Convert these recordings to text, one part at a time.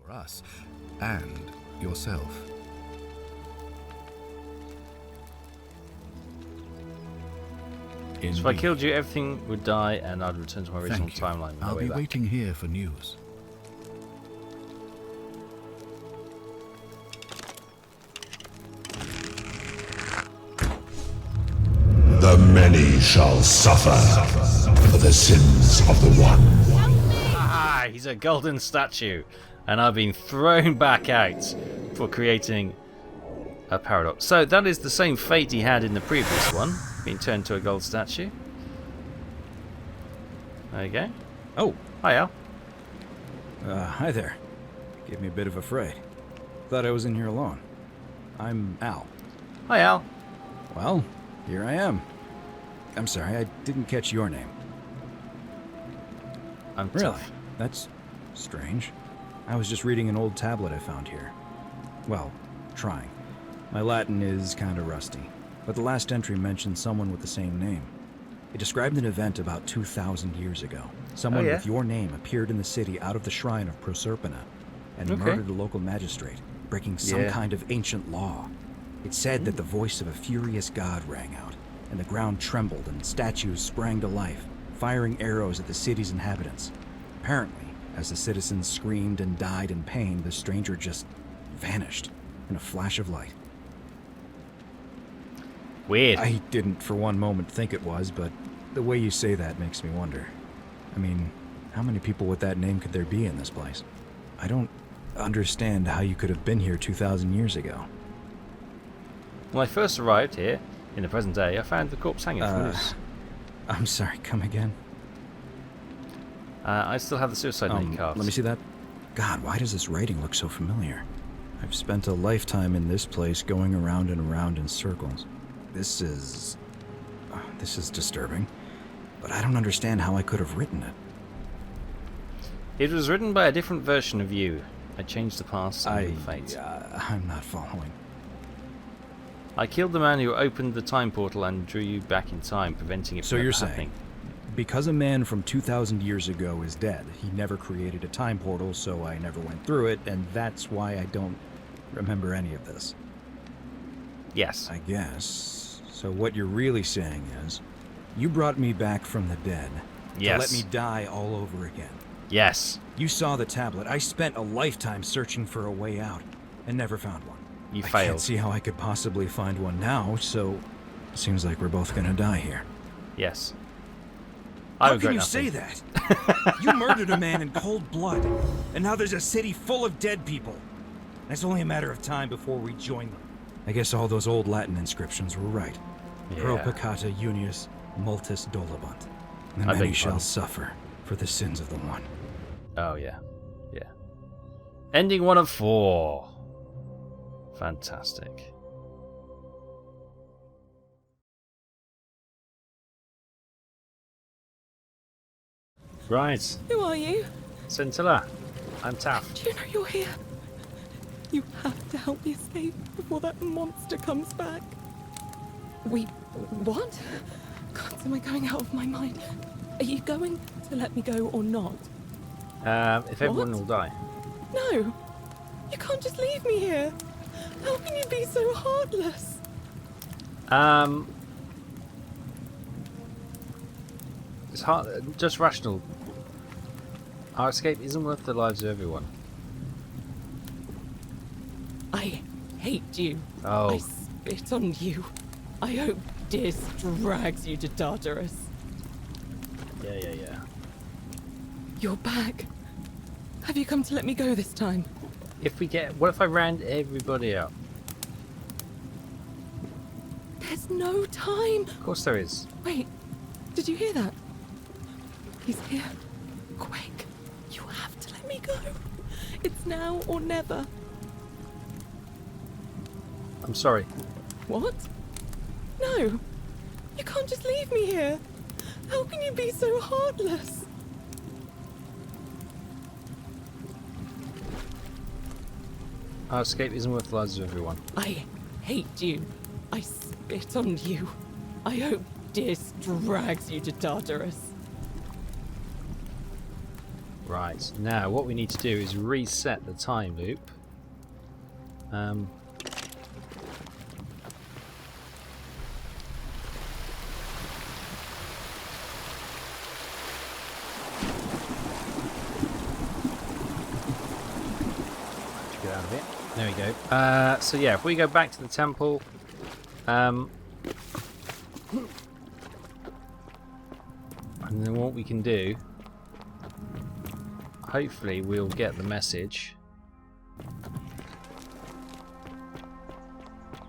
for us and yourself. So if I killed you, everything would die, and I'd return to my original Thank you. timeline. I'll be waiting here for news. The many shall suffer for the sins of the one. Ah, he's a golden statue, and I've been thrown back out for creating a paradox. So that is the same fate he had in the previous one, being turned to a gold statue. There you go. Oh, Hi, Al. hi there. Gave me a bit of a fright. Thought I was in here alone. I'm Al. Hi, Al. Well, here I am. I'm sorry, I didn't catch your name. I'm Really? tough. That's strange. I was just reading an old tablet I found here. Well, trying. My Latin is kinda rusty, but the last entry mentioned someone with the same name. It described an event about 2,000 years ago. Someone yeah? with your name appeared in the city out of the shrine of Proserpina and murdered a local magistrate, breaking some kind of ancient law. It said that the voice of a furious god rang out, and the ground trembled and statues sprang to life, firing arrows at the city's inhabitants. Apparently, as the citizens screamed and died in pain, the stranger just vanished in a flash of light. Weird. I didn't for one moment think it was, but the way you say that makes me wonder. I mean, how many people with that name could there be in this place? I don't understand how you could have been here 2,000 years ago. When I first arrived here, in the present day, I found the corpse hanging from loose. I'm sorry, come again? I still have the suicide note carved. Let me see that. God, why does this writing look so familiar? I've spent a lifetime in this place going around and around in circles. This is disturbing, but I don't understand how I could have written it. It was written by a different version of you. I changed the past and the fate. I'm not following. I killed the man who opened the time portal and drew you back in time, preventing it from So you're happening. saying, because a man from 2,000 years ago is dead, he never created a time portal, so I never went through it, and that's why I don't remember any of this. Yes. I guess. So what you're really saying is, you brought me back from the dead Yes. to let me die all over again. Yes. You saw the tablet. I spent a lifetime searching for a way out and never found one. You I failed. can't see how I could possibly find one now, so it seems like we're both gonna die here. Yes. I How regret can you nothing. say that? You murdered a man in cold blood, and now there's a city full of dead people. And it's only a matter of time before we join them. I guess all those old Latin inscriptions were right. Pro Yeah. peccata unius multis dolabunt. The I beg many your shall pardon. suffer for the sins of the one. Oh, yeah. Yeah. Ending 1 of 4. Fantastic. Right. Who are you? Scintilla. I'm Taff. Do you know you're here? You have to help me escape before that monster comes back. What? God, am I going out of my mind? Are you going to let me go or not? If everyone What? will die. No! You can't just leave me here! How can you be so heartless? It's hard, just rational. Our escape isn't worth the lives of everyone. I hate you. Oh. I spit on you. I hope Dis drags you to Tartarus. Yeah. You're back. Have you come to let me go this time? What if I round everybody up? There's no time. Of course there is. Wait, did you hear that? He's here. Quick, you have to let me go. It's now or never. I'm sorry. What? No, you can't just leave me here. How can you be so heartless? Our escape isn't worth the lives of everyone. I hate you. I spit on you. I hope Dis drags you to Tartarus. Right, now what we need to do is reset the time loop. Get out of it. There we go. So yeah, if we go back to the temple, and then what we can do, hopefully we'll get the message.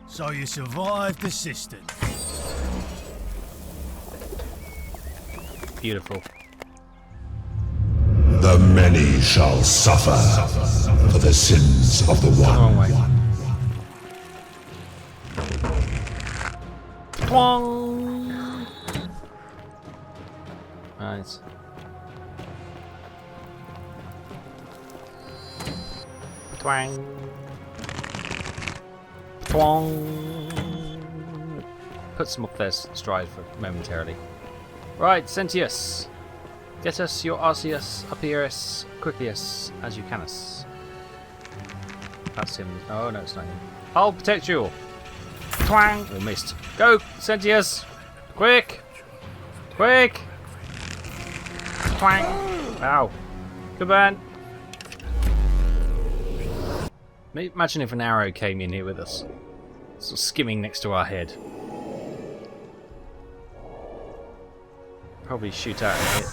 So you survived the cistern. Beautiful. The many shall suffer for the sins of the Wrong one. way. Twang! Right. Twang. Twang. Put some up their stride for momentarily. Right, Sentius. Get us your Arceus, Apirus, Quicklius, as you can us. That's him. Oh no, it's not him. I'll protect you. Twang! Oh, missed. Go, Sentius! Quick! Quick! Twang! Ow. Good man. Imagine if an arrow came in here with us. Sort of skimming next to our head. Probably shoot out and hit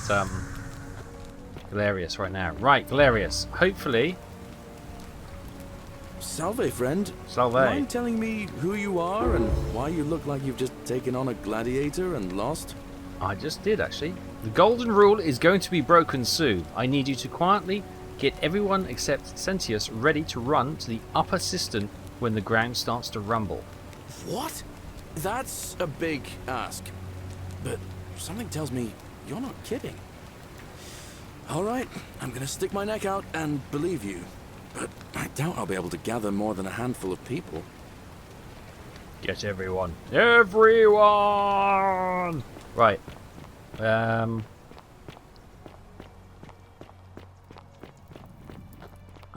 Galerius right now. Right, Galerius. Hopefully. Salve, friend. Salve. Mind telling me who you are and why you look like you've just taken on a gladiator and lost? I just did, actually. The golden rule is going to be broken soon. I need you to quietly get everyone except Sentius ready to run to the upper cistern when the ground starts to rumble. What? That's a big ask. But something tells me you're not kidding. Alright, I'm gonna stick my neck out and believe you. But I doubt I'll be able to gather more than a handful of people. Get everyone. Everyone! Right.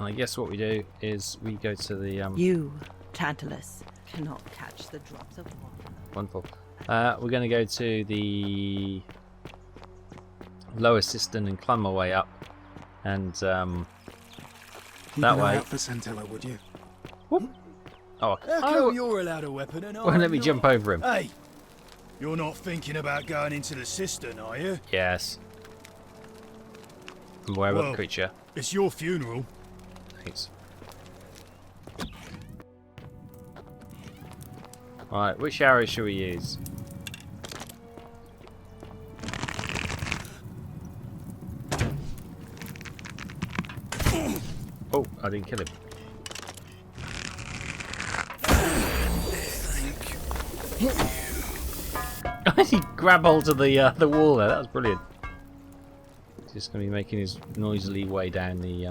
I guess what we do is we go to the You, Tantalus, cannot catch the drops of water. Wonderful. We're going to go to the lower cistern and climb our way up, and Keep that an eye way. out for Santella, would you? Whoop. Oh, How come you're allowed a weapon and well, I'm let me not? jump over him. Hey, you're not thinking about going into the cistern, are you? Yes. I'm aware of the Well, creature. It's your funeral. Thanks. Right, which arrow should we use? Oh, I didn't kill him. He grabbed hold of the wall there. That was brilliant. Just going to be making his noisily way down the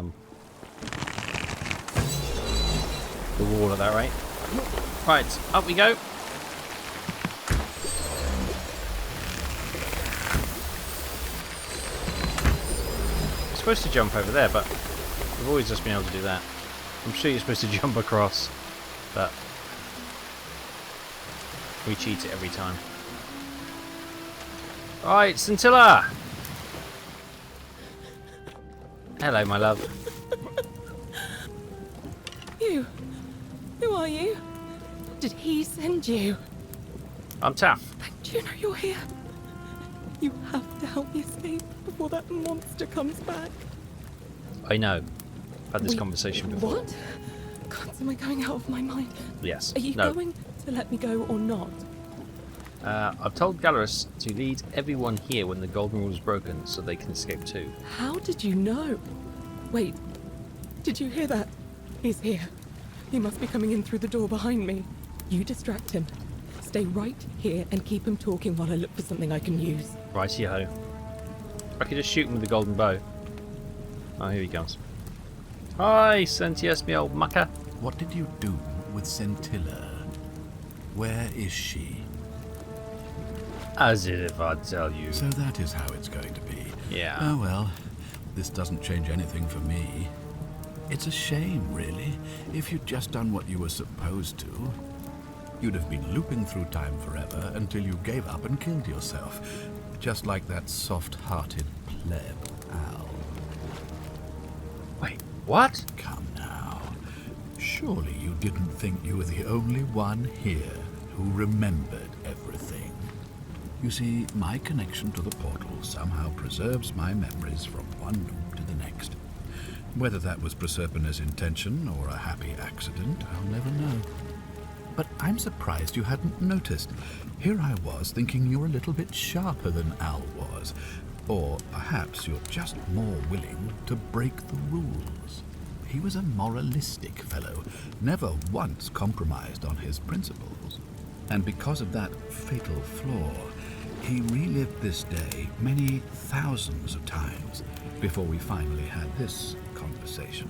wall at that rate. Right, up we go. I'm supposed to jump over there, but we've always just been able to do that. I'm sure you're supposed to jump across, but we cheat it every time. Right, Scintilla! Hello, my love. You. Who are you? Did he send you? I'm Taff. Do you know you're here? You have to help me escape before that monster comes back. I know. I've had this Wait, conversation before. What? God, am I going out of my mind? Yes. Are you No. going to let me go or not? I've told Gallerus to lead everyone here when the golden rule is broken so they can escape too. How did you know? Wait, did you hear that? He's here. He must be coming in through the door behind me. You distract him. Stay right here and keep him talking while I look for something I can use. Righty-ho. I could just shoot him with the golden bow. Oh, here he comes. Hi, Sentius, me old mucker. What did you do with Scintilla? Where is she? As if I'd tell you. So that is how it's going to be. Yeah. Oh well. this doesn't change anything for me. It's a shame, really. If you'd just done what you were supposed to, you'd have been looping through time forever until you gave up and killed yourself. Just like that soft-hearted pleb, Al. Wait, what? Come now. Surely you didn't think you were the only one here who remembered everything. You see, my connection to the portal somehow preserves my memories from one loop to the next. Whether that was Proserpina's intention or a happy accident, I'll never know. But I'm surprised you hadn't noticed. Here I was thinking you were a little bit sharper than Al was. Or perhaps you're just more willing to break the rules. He was a moralistic fellow, never once compromised on his principles. And because of that fatal flaw, he relived this day many thousands of times before we finally had this conversation.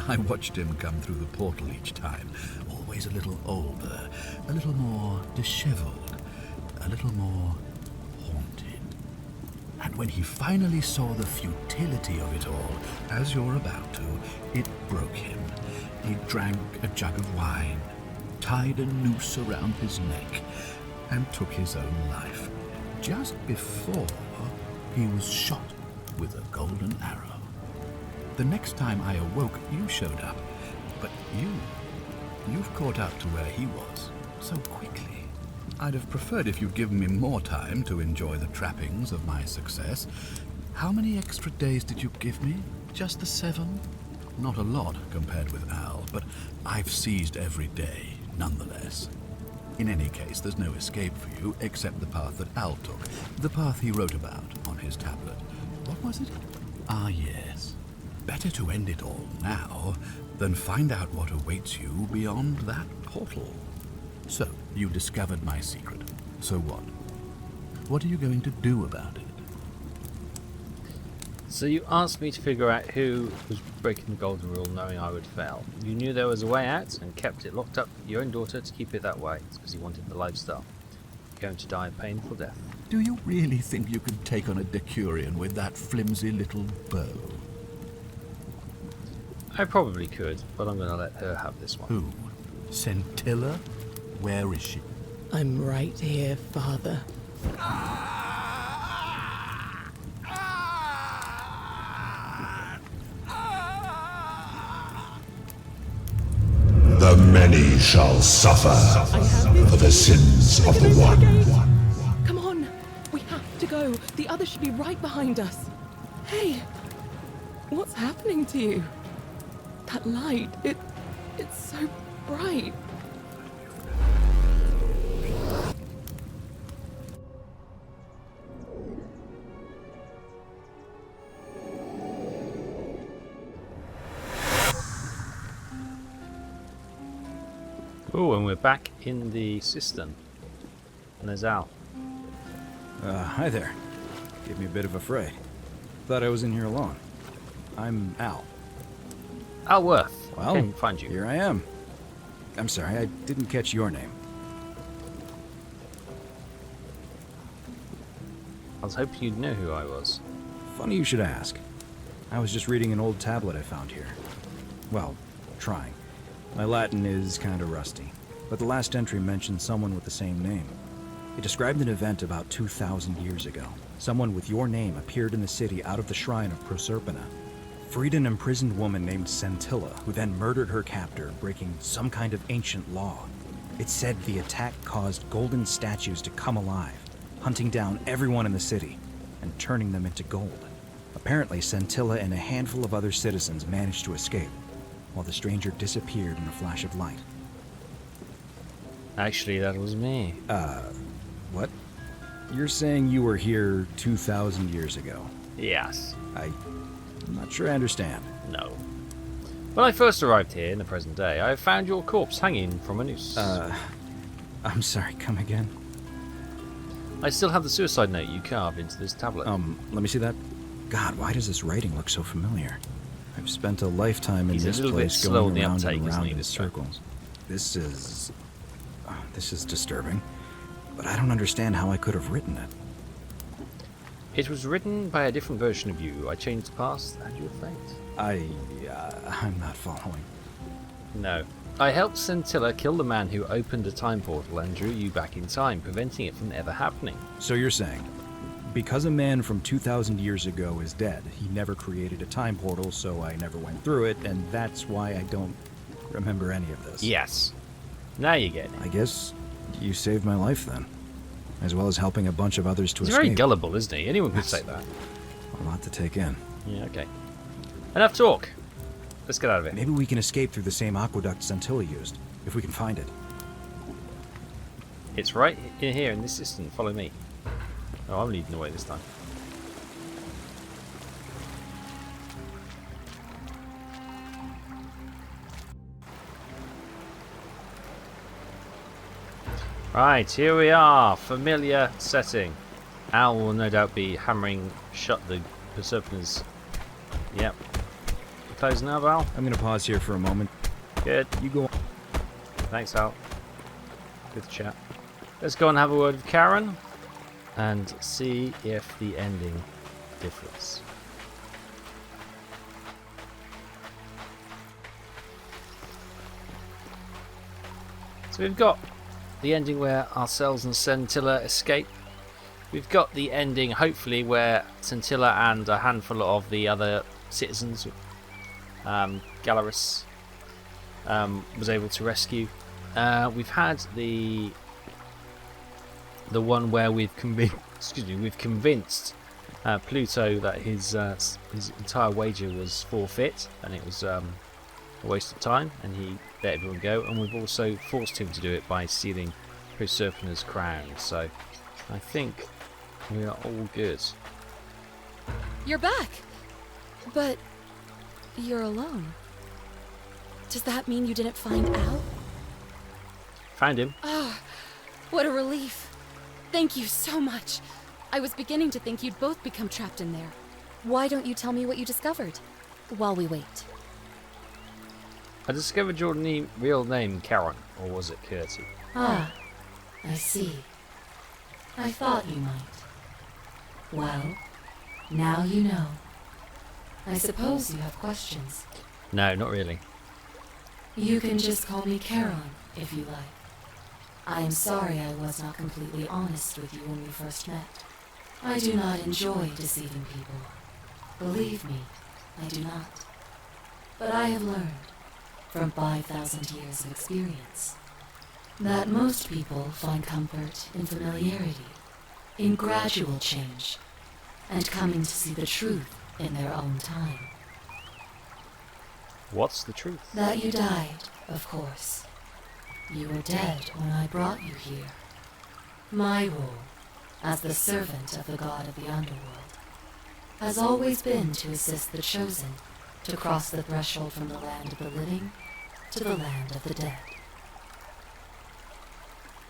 I watched him come through the portal each time, always a little older, a little more disheveled, a little more haunted. And when he finally saw the futility of it all, as you're about to, it broke him. He drank a jug of wine, tied a noose around his neck, and took his own life, just before he was shot with a golden arrow. The next time I awoke, you showed up, but you've caught up to where he was so quickly. I'd have preferred if you'd given me more time to enjoy the trappings of my success. How many extra days did you give me? Just the 7? Not a lot compared with Al, but I've seized every day, nonetheless. In any case, there's no escape for you except the path that Al took, the path he wrote about on his tablet. What was it? Ah, yes. Better to end it all now than find out what awaits you beyond that portal. So, you discovered my secret. So what? What are you going to do about it? So you asked me to figure out who was breaking the golden rule knowing I would fail. You knew there was a way out and kept it locked up with your own daughter to keep it that way. It's because you wanted the lifestyle. You're going to die a painful death. Do you really think you could take on a Decurion with that flimsy little bow? I probably could, but I'm going to let her have this one. Who? Scintilla? Where is she? I'm right here, Father. The many shall suffer for the sins of the one. Come on, we have to go. The others should be right behind us. Hey, what's happening to you? That light, it's so bright. Oh, and we're back in the cistern. And there's Al. Hi there. Gave me a bit of a fright. Thought I was in here alone. I'm Al. Al Worth. Well, Came to find you. Here I am. I'm sorry, I didn't catch your name. I was hoping you'd know who I was. Funny you should ask. I was just reading an old tablet I found here. Well, trying. My Latin is kinda rusty, but the last entry mentioned someone with the same name. It described an event about 2,000 years ago. Someone with your name appeared in the city out of the shrine of Proserpina. Freed an imprisoned woman named Scintilla, who then murdered her captor, breaking some kind of ancient law. It said the attack caused golden statues to come alive, hunting down everyone in the city and turning them into gold. Apparently, Scintilla and a handful of other citizens managed to escape, while the stranger disappeared in a flash of light. Actually, that was me. What? You're saying you were here 2,000 years ago? Yes. I'm not sure I understand. No. When I first arrived here in the present day, I found your corpse hanging from a noose. I'm sorry, come again? I still have the suicide note you carved into this tablet. Let me see that. God, why does this writing look so familiar? I've spent a lifetime in this place going around and around in circles. This is disturbing. But I don't understand how I could have written it. It was written by a different version of you. I changed the past and your fate. I'm not following. No. I helped Scintilla kill the man who opened a time portal and drew you back in time, preventing it from ever happening. So you're saying, because a man from 2,000 years ago is dead, he never created a time portal, so I never went through it, and that's why I don't remember any of this? Yes. Now you get it. I guess you saved my life then, as well as helping a bunch of others to He's escape. very gullible, isn't he? Anyone could say that. A lot to take in. Yeah, okay. Enough talk. Let's get out of it. Maybe we can escape through the same aqueduct Scintilla used, if we can find it. It's right in here in this system. Follow me. Oh, I'm leading the way this time. Right, here we are. Familiar setting. Al will no doubt be hammering shut the Proserpina's. Yep. Close now, Val. I'm gonna pause here for a moment. Good. You go on. Thanks, Al. Good chat. Let's go and have a word with Karen and see if the ending differs. So we've got the ending where ourselves and Scintilla escape. We've got the ending, hopefully, where Scintilla and a handful of the other citizens, Gallerus, was able to rescue. We've had the one where we've convinced Pluto that his entire wager was forfeit and it was a waste of time, and he let everyone go. And we've also forced him to do it by stealing Proserpina's crown. So I think we are all good. You're back, but you're alone. Does that mean you didn't find Al? Found him. Oh, what a relief. Thank you so much. I was beginning to think you'd both become trapped in there. Why don't you tell me what you discovered while we wait? I discovered your real name, Karen, or was it Curti? Ah, I see. I thought you might. Well, now you know. I suppose you have questions. No, not really. You can just call me Charon, if you like. I am sorry I was not completely honest with you when we first met. I do not enjoy deceiving people. Believe me, I do not. But I have learned, from 5,000 years of experience, that most people find comfort in familiarity, in gradual change, and coming to see the truth in their own time. What's the truth? That you died, of course. You were dead when I brought you here. My role, as the servant of the god of the underworld, has always been to assist the chosen to cross the threshold from the land of the living to the land of the dead.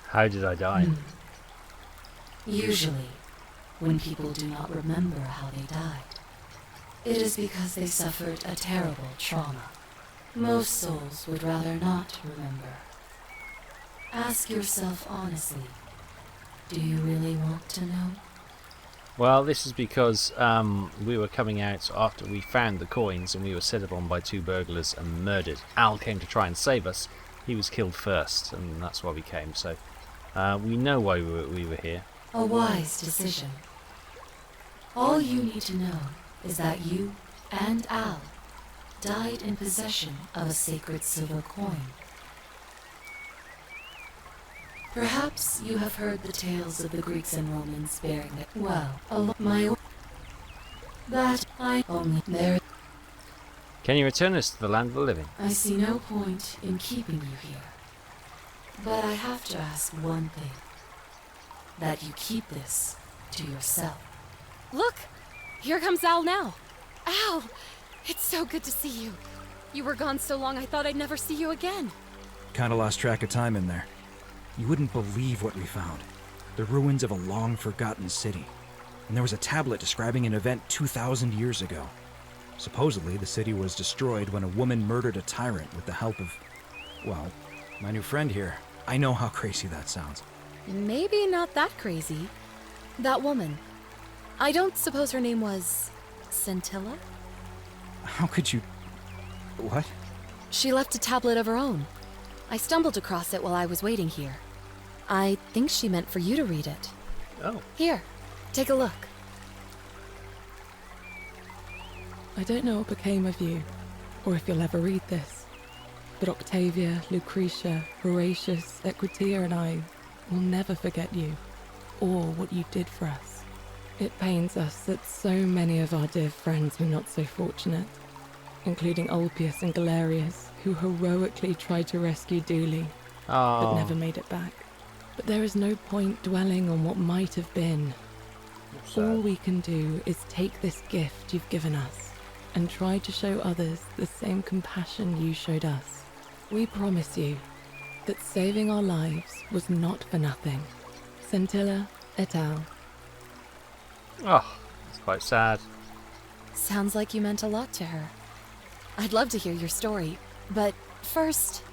How did I die? Usually, when people do not remember how they died, it is because they suffered a terrible trauma. Most souls would rather not remember. Ask yourself honestly, do you really want to know? Well, this is because we were coming out after we found the coins and we were set upon by two burglars and murdered. Al came to try and save us. He was killed first, and that's why we came. So we know why we were here. A wise decision. All you need to know is that you and Al died in possession of a sacred silver coin. Perhaps you have heard the tales of the Greeks and Romans bearing it. Well, that I only there. Can you return us to the land of the living? I see no point in keeping you here. But I have to ask one thing. That you keep this to yourself. Look! Here comes Al now. Al! It's so good to see you. You were gone so long I thought I'd never see you again. Kinda lost track of time in there. You wouldn't believe what we found. The ruins of a long-forgotten city. And there was a tablet describing an event 2,000 years ago. Supposedly, the city was destroyed when a woman murdered a tyrant with the help of, well, my new friend here. I know how crazy that sounds. Maybe not that crazy. That woman. I don't suppose her name was Scintilla? How could you... What? She left a tablet of her own. I stumbled across it while I was waiting here. I think she meant for you to read it. Oh. Here, take a look. I don't know what became of you, or if you'll ever read this, but Octavia, Lucretia, Horatius, Equitia and I will never forget you, or what you did for us. It pains us that so many of our dear friends were not so fortunate, including Ulpius and Galerius, who heroically tried to rescue Dooley, but never made it back. But there is no point dwelling on what might have been. All we can do is take this gift you've given us and try to show others the same compassion you showed us. We promise you that saving our lives was not for nothing. Scintilla et al. Oh, it's quite sad. Sounds like you meant a lot to her. I'd love to hear your story, but first,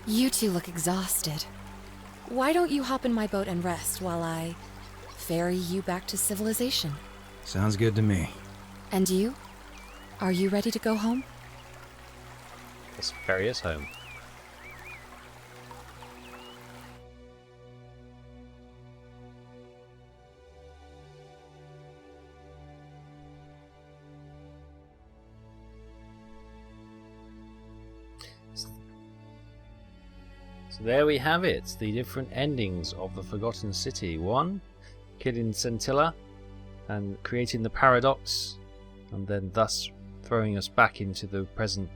you two look exhausted. Why don't you hop in my boat and rest while I ferry you back to civilization? Sounds good to me. And you? Are you ready to go home? Let's ferry us home. So there we have it, the different endings of the Forgotten City. One, killing Scintilla and creating the paradox, and then thus throwing us back into the present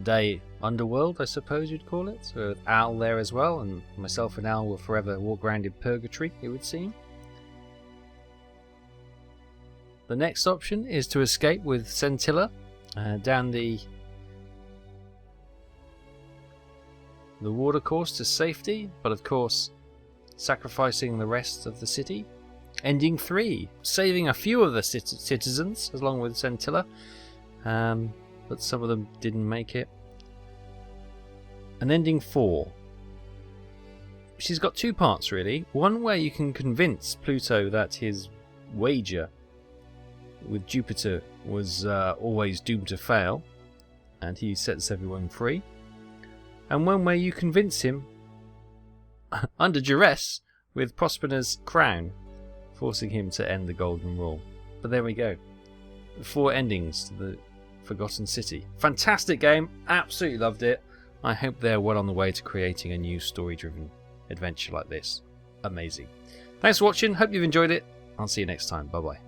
day underworld, I suppose you'd call it. So with Al there as well, and myself and Al will forever walk around in purgatory, it would seem. The next option is to escape with Scintilla down the watercourse to safety, but of course sacrificing the rest of the city. Ending 3, saving a few of the citizens along with Scintilla, but some of them didn't make it. And ending 4, she's got two parts really. One where you can convince Pluto that his wager with Jupiter was always doomed to fail, and he sets everyone free. And one where you convince him under duress with Prospera's crown, forcing him to end the Golden Rule. But there we go. 4 endings to the Forgotten City. Fantastic game. Absolutely loved it. I hope they're well on the way to creating a new story-driven adventure like this. Amazing. Thanks for watching. Hope you've enjoyed it. I'll see you next time. Bye-bye.